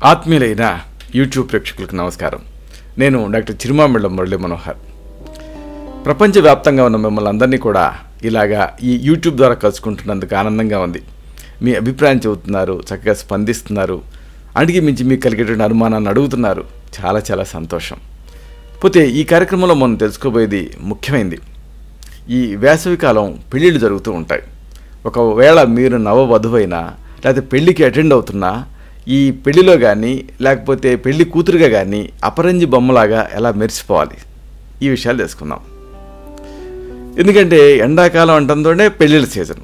ఆత్మీయులైన YouTube ప్రేక్షకులకు నమస్కారం. నేను డాక్టర్ చిరుమామిళ్ళ మురళి మనోహర్. ప్రపంచవ్యాప్తంగా ఉన్న మిమ్మల్ని అందరినీ కూడా ఇలాగా ఈ యూట్యూబ్ ద్వారా కలుసుకుంటున్నందుకు ఆనందంగా ఉంది. మీ అభిప్రాయం చెబుతున్నారు, చక్కగా స్పందిస్తున్నారు, అడిగి మించి మీకు కలిగేటువంటి అనుమానాన్ని అడుగుతున్నారు. చాలా చాలా సంతోషం. పోతే ఈ కార్యక్రమంలో మనం తెలుసుకోబోయేది ముఖ్యమైనది. ఈ వేసవికాలం పెళ్ళిళ్ళు జరుగుతూ ఉంటాయి. ఒకవేళ మీరు నవవధువైనా లేకపోతే పెళ్ళికి అటెండ్ అవుతున్నా ఈ పెళ్లిలో కానీ లేకపోతే పెళ్లి కూతురుగా కానీ అపరంజి బొమ్మలాగా ఎలా మెరిసిపోవాలి, ఈ విషయాలు తెలుసుకుందాం. ఎందుకంటే ఎండాకాలం అంటుందోనే పెళ్ళిళ్ళ సీజన్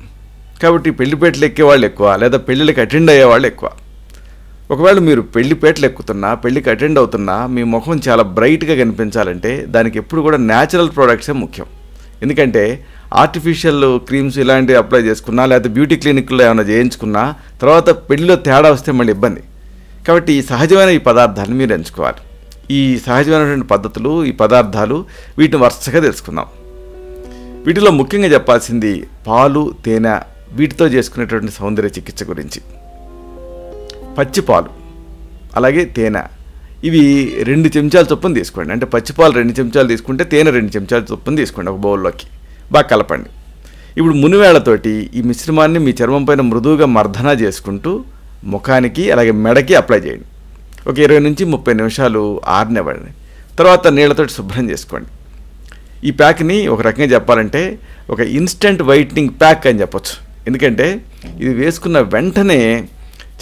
కాబట్టి పెళ్లిపేటలు ఎక్కేవాళ్ళు ఎక్కువ, లేదా పెళ్ళిళ్ళకి అటెండ్ అయ్యేవాళ్ళు ఎక్కువ. ఒకవేళ మీరు పెళ్లిపేటలు ఎక్కుతున్నా, పెళ్ళికి అటెండ్ అవుతున్నా మీ ముఖం చాలా బ్రైట్గా కనిపించాలంటే దానికి ఎప్పుడు కూడా న్యాచురల్ ప్రోడక్ట్సే ముఖ్యం. ఎందుకంటే ఆర్టిఫిషియల్ క్రీమ్స్ ఇలాంటివి అప్లై చేసుకున్నా లేకపోతే బ్యూటీ క్లినిక్లో ఏమైనా చేయించుకున్నా తర్వాత పెళ్ళిలో తేడా వస్తే మళ్ళీ ఇబ్బంది. కాబట్టి ఈ సహజమైన ఈ పదార్థాలను మీరు ఎంచుకోవాలి. ఈ సహజమైనటువంటి పద్ధతులు, ఈ పదార్థాలు, వీటిని వరుసగా తెలుసుకుందాం. వీటిలో ముఖ్యంగా చెప్పాల్సింది పాలు, తేనె, వీటితో చేసుకునేటువంటి సౌందర్య చికిత్స గురించి. పచ్చిపాలు అలాగే తేనె, ఇవి 2 చెంచాల చొప్పున తీసుకోండి. అంటే పచ్చిపాలు 2 చెంచాలు తీసుకుంటే తేనె 2 చెంచాల చొప్పున తీసుకోండి. ఒక బౌల్లోకి బాగా కలపండి. ఇప్పుడు మునివేళ్లతోటి ఈ మిశ్రమాన్ని మీ చర్మం పైన మృదువుగా మర్దన చేసుకుంటూ ముఖానికి అలాగే మెడకి అప్లై చేయండి. ఒక 20 నుంచి 30 నిమిషాలు ఆరనివ్వండి. తర్వాత నీళ్ళతోటి శుభ్రం చేసుకోండి. ఈ ప్యాక్ని ఒక రకంగా చెప్పాలంటే ఒక ఇన్స్టెంట్ వైట్నింగ్ ప్యాక్ అని చెప్పొచ్చు. ఎందుకంటే ఇది వేసుకున్న వెంటనే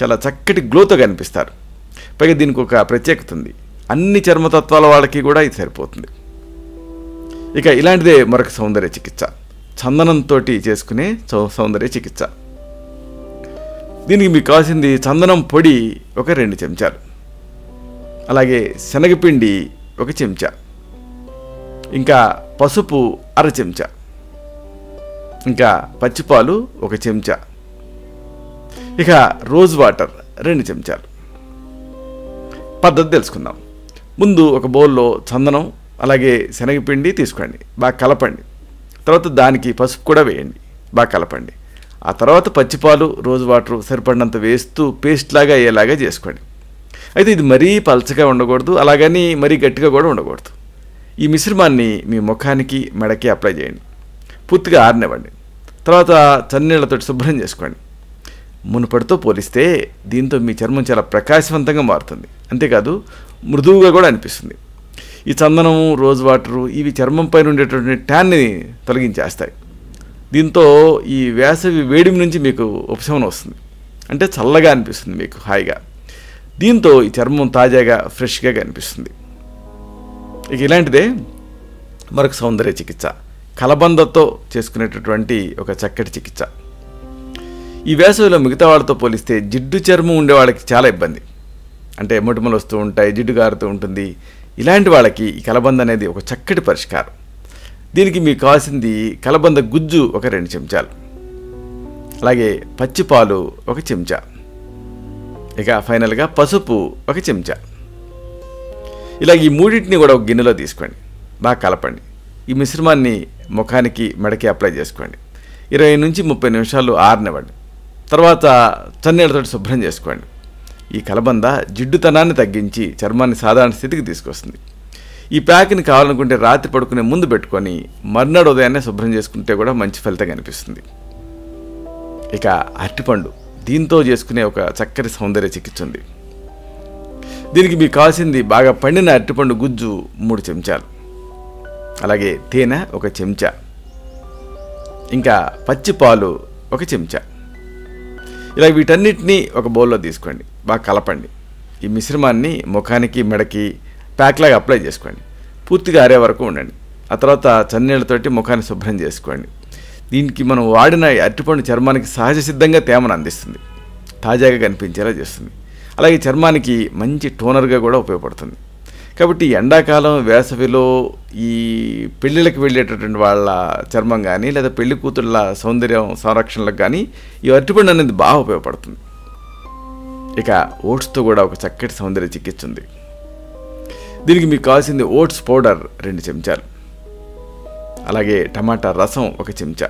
చాలా చక్కటి గ్లోతో కనిపిస్తారు. పైగా దీనికి ఒక ప్రత్యేకత ఉంది. అన్ని చర్మతత్వాల వాళ్ళకి కూడా ఇది సరిపోతుంది. ఇక ఇలాంటిదే మరొక సౌందర్య చికిత్స, చందనంతో చేసుకునే సౌందర్య చికిత్స. దీనికి మీకు కావాల్సింది చందనం పొడి ఒక 2 చెంచాలు, అలాగే శనగపిండి 1 చెంచా, ఇంకా పసుపు 1/2 చెంచా, ఇంకా పచ్చిపాలు 1 చెంచా, ఇక రోజ్ వాటర్ 2 చెంచాలు. పద్ధతి తెలుసుకుందాం. ముందు ఒక బౌల్లో చందనం అలాగే శనగపిండి తీసుకోండి, బాగా కలపండి. తర్వాత దానికి పసుపు కూడా వేయండి, బాగా కలపండి. ఆ తర్వాత పచ్చిపాలు, రోజ్ వాటర్ సరిపడినంత వేస్తూ పేస్ట్ లాగా అయ్యేలాగా చేసుకోండి. అయితే ఇది మరీ పలచగా ఉండకూడదు, అలాగని మరీ గట్టిగా కూడా ఉండకూడదు. ఈ మిశ్రమాన్ని మీ ముఖానికి మెడకి అప్లై చేయండి. పూర్తిగా ఆరనివ్వండి. తర్వాత చన్నీళ్లతో శుభ్రం చేసుకోండి. మునుపటితో పోలిస్తే దీంతో మీ చర్మం చాలా ప్రకాశవంతంగా మారుతుంది. అంతేకాదు మృదువుగా కూడా అనిపిస్తుంది. ఈ చందనము, రోజ్ వాటరు ఇవి చర్మం పైన ఉండేటువంటి ట్యాన్ని తొలగించేస్తాయి. దీంతో ఈ వేసవి వేడిమి నుంచి మీకు ఉపశమనం వస్తుంది. అంటే చల్లగా అనిపిస్తుంది మీకు, హాయిగా. దీంతో ఈ చర్మం తాజాగా ఫ్రెష్గా కనిపిస్తుంది. ఇక ఇలాంటిదే మరొక సౌందర్య చికిత్స, కలబందతో చేసుకునేటటువంటి ఒక చక్కటి చికిత్స. ఈ వేసవిలో మిగతా వాళ్ళతో పోలిస్తే జిడ్డు చర్మం ఉండే వాళ్ళకి చాలా ఇబ్బంది. అంటే మొటిమలు వస్తూ ఉంటాయి, జిడ్డు గారుతూ ఉంటుంది. ఇలాంటి వాళ్ళకి ఈ కలబంద అనేది ఒక చక్కటి పరిష్కారం. దీనికి మీకు కావాల్సింది కలబంద గుజ్జు ఒక 2 చెంచాలు, అలాగే పచ్చిపాలు 1 చెంచా, ఇక ఫైనల్గా పసుపు 1 చెంచా. ఇలా ఈ మూడింటిని కూడా ఒక గిన్నెలో తీసుకోండి, బాగా కలపండి. ఈ మిశ్రమాన్ని ముఖానికి మెడకి అప్లై చేసుకోండి. 20 నుంచి 30 నిమిషాలు ఆరనివ్వండి. తర్వాత చన్నీళ్ళతో శుభ్రం చేసుకోండి. ఈ కలబంద జిడ్డుతనాన్ని తగ్గించి చర్మాన్ని సాధారణ స్థితికి తీసుకొస్తుంది. ఈ ప్యాక్ని కావాలనుకుంటే రాత్రి పడుకునే ముందు పెట్టుకొని మర్నాడు ఉదయాన్నే శుభ్రం చేసుకుంటే కూడా మంచి ఫలితం కనిపిస్తుంది. ఇక అరటిపండు, దీంతో చేసుకునే ఒక చక్కటి సౌందర్య చికిత్స ఉంది. దీనికి మీకు కావాల్సింది బాగా పండిన అరటిపండు గుజ్జు 3 చెంచాలు, అలాగే తేనె 1 చెంచా, ఇంకా పచ్చిపాలు 1 చెంచా. ఇలా వీటన్నిటినీ ఒక బౌల్లో తీసుకోండి, బాగా కలపండి. ఈ మిశ్రమాన్ని ముఖానికి మెడకి ప్యాక్లాగా అప్లై చేసుకోండి. పూర్తిగా ఆరే వరకు ఉండండి. ఆ తర్వాత చన్నీళ్ళతోటి ముఖాన్ని శుభ్రం చేసుకోండి. దీనికి మనం వాడిన అరటిపండు చర్మానికి సహజ సిద్ధంగా తేమను అందిస్తుంది, తాజాగా కనిపించేలా చేస్తుంది. అలాగే చర్మానికి మంచి టోనర్గా కూడా ఉపయోగపడుతుంది. కాబట్టి ఎండాకాలం, వేసవిలో ఈ పెళ్ళిళ్ళకి వెళ్ళేటటువంటి వాళ్ళ చర్మం కానీ లేదా పెళ్లి కూతుళ్ళ సౌందర్యం సంరక్షణలకు కానీ ఈ అరటిపండు అనేది బాగా ఉపయోగపడుతుంది. ఇక ఓట్స్తో కూడా ఒక చక్కటి సౌందర్య చికిత్స ఉంది. దీనికి మీకు కావాల్సింది ఓట్స్ పౌడర్ 2 చెంచాలు, అలాగే టమాటా రసం 1 చెంచా,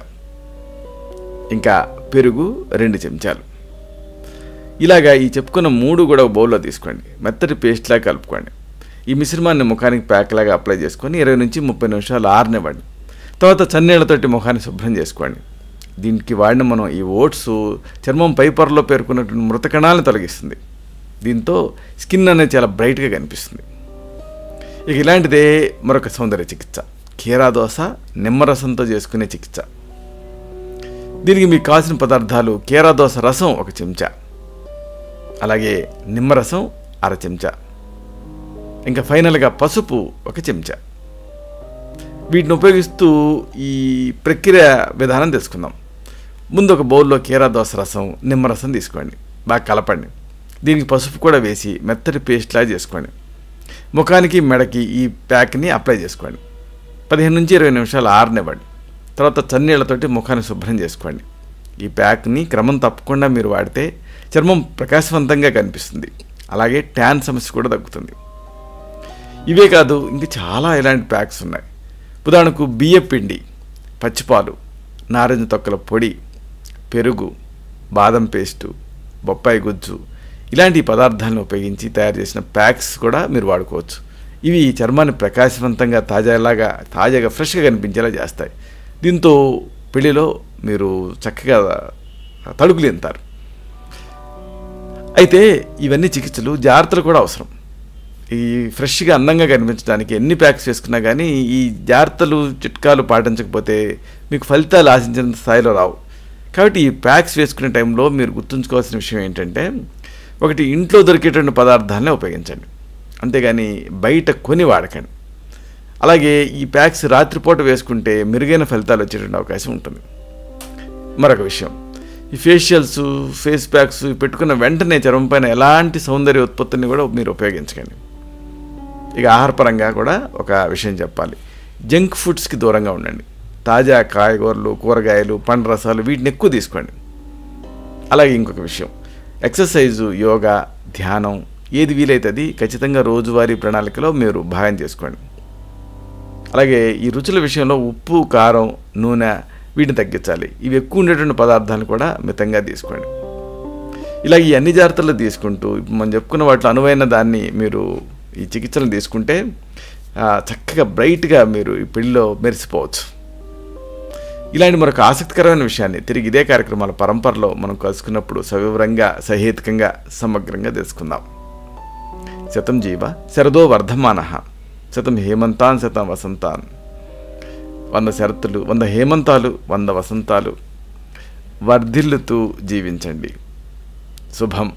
ఇంకా పెరుగు 2 చెంచాలు. ఇలాగా ఈ చెప్పుకున్న 3 కూడా ఒక బౌల్లో తీసుకోండి, మెత్తటి పేస్ట్లా కలుపుకోండి. ఈ మిశ్రమాన్ని ముఖానికి ప్యాక్ లాగా అప్లై చేసుకొని 20 నుంచి 30 నిమిషాలు ఆరనివ్వండి. తర్వాత చన్నీళ్లతోటి ముఖాన్ని శుభ్రం చేసుకోండి. దీనికి వాడిన మనం ఈ ఓట్స్ చర్మం పై పొరలో పేర్కొన్నటువంటి మృత కణాలను తొలగిస్తుంది. దీంతో స్కిన్ అనేది చాలా బ్రైట్గా కనిపిస్తుంది. ఇక ఇలాంటిదే మరొక సౌందర్య చికిత్స, కీరాదోస నిమ్మరసంతో చేసుకునే చికిత్స. దీనికి మీకు కావాల్సిన పదార్థాలు కీరాదోస రసం 1 చెంచా, అలాగే నిమ్మరసం 1/2 చెంచా, ఇంకా ఫైనల్గా పసుపు 1 చెంచా. వీటిని ఉపయోగిస్తూ ఈ ప్రక్రియ విధానం తెలుసుకుందాం. ముందు ఒక బౌల్లో కీరాదోస రసం నిమ్మరసం తీసుకోండి, బాగా కలపండి. దీనికి పసుపు కూడా వేసి మెత్తటి పేస్ట్లా చేసుకోండి. ముఖానికి మెడకి ఈ ప్యాక్ని అప్లై చేసుకోండి. 15 నుంచి 20 నిమిషాలు ఆరనివ్వండి. తర్వాత చన్నీళ్లతోటి ముఖాన్ని శుభ్రం చేసుకోండి. ఈ ప్యాక్ని క్రమం తప్పకుండా మీరు వాడితే చర్మం ప్రకాశవంతంగా కనిపిస్తుంది, అలాగే ట్యాన్ సమస్య కూడా తగ్గుతుంది. ఇవే కాదు, ఇంకా చాలా ఇలాంటి ప్యాక్స్ ఉన్నాయి. ఉదాహరణకు బియ్యపిండి, పచ్చిపాలు, నారింజ తొక్కల పొడి, పెరుగు, బాదం పేస్టు, బొప్పాయి గుజ్జు ఇలాంటి పదార్థాలను ఉపయోగించి తయారు చేసిన ప్యాక్స్ కూడా మీరు వాడుకోవచ్చు. ఇవి చర్మాన్ని ప్రకాశవంతంగా తాజాగా ఫ్రెష్గా కనిపించేలా చేస్తాయి. దీంతో పెళ్లిలో మీరు చక్కగా తడుకులు ఎంతారు. అయితే ఇవన్నీ చికిత్సలు జాగ్రత్తలు కూడా అవసరం. ఈ ఫ్రెష్గా అందంగా కనిపించడానికి ఎన్ని ప్యాక్స్ వేసుకున్నా కానీ ఈ జాగ్రత్తలు చిట్కాలు పాటించకపోతే మీకు ఫలితాలు ఆశించిన స్థాయిలో రావు. కాబట్టి ఈ ప్యాక్స్ వేసుకునే టైంలో మీరు గుర్తుంచుకోవాల్సిన విషయం ఏంటంటే, ఒకటి ఇంట్లో దొరికేటువంటి పదార్థాలనే ఉపయోగించండి, అంతేగాని బయట కొని వాడకండి. అలాగే ఈ ప్యాక్స్ రాత్రిపూట వేసుకుంటే మెరుగైన ఫలితాలు వచ్చేటువంటి అవకాశం ఉంటుంది. మరొక విషయం, ఈ ఫేషియల్స్, ఫేస్ ప్యాక్స్ పెట్టుకున్న వెంటనే చర్మం పైన ఎలాంటి సౌందర్య ఉత్పత్తిని కూడా మీరు ఉపయోగించకండి. ఇక ఆహారపరంగా కూడా ఒక విషయం చెప్పాలి, జంక్ ఫుడ్స్కి దూరంగా ఉండండి. తాజా కాయగూరలు, కూరగాయలు, పండ్ల రసాలు వీటిని ఎక్కువ తీసుకోండి. అలాగే ఇంకొక విషయం, ఎక్సర్సైజు, యోగా, ధ్యానం ఏది వీలైతే అది ఖచ్చితంగా రోజువారీ ప్రణాళికలో మీరు భాగం చేసుకోండి. అలాగే ఈ రుచుల విషయంలో ఉప్పు, కారం, నూనె వీటిని తగ్గించాలి. ఇవి ఎక్కువ ఉండేటువంటి పదార్థాలు కూడా మితంగా తీసుకోండి. ఇలా ఈ అన్ని జాగ్రత్తలు తీసుకుంటూ మనం చెప్పుకున్న వాటిలో అనువైన దాన్ని మీరు ఈ చికిత్సలను తీసుకుంటే చక్కగా బ్రైట్గా మీరు ఈ పెళ్లిలో మెరిసిపోవచ్చు. ఇలాంటి మరొక ఆసక్తికరమైన విషయాన్ని తిరిగి ఇదే కార్యక్రమాల పరంపరలో మనం కలుసుకున్నప్పుడు సవివరంగా, సహేతుకంగా, సమగ్రంగా తెలుసుకుందాం. శతం జీవ శరదో వర్ధమానః, శతం హేమంతాన్ శతం వసంతాన్. 100 శరత్తులు, 100 హేమంతాలు, 100 వసంతాలు వర్ధిల్లుతూ జీవించండి. శుభం.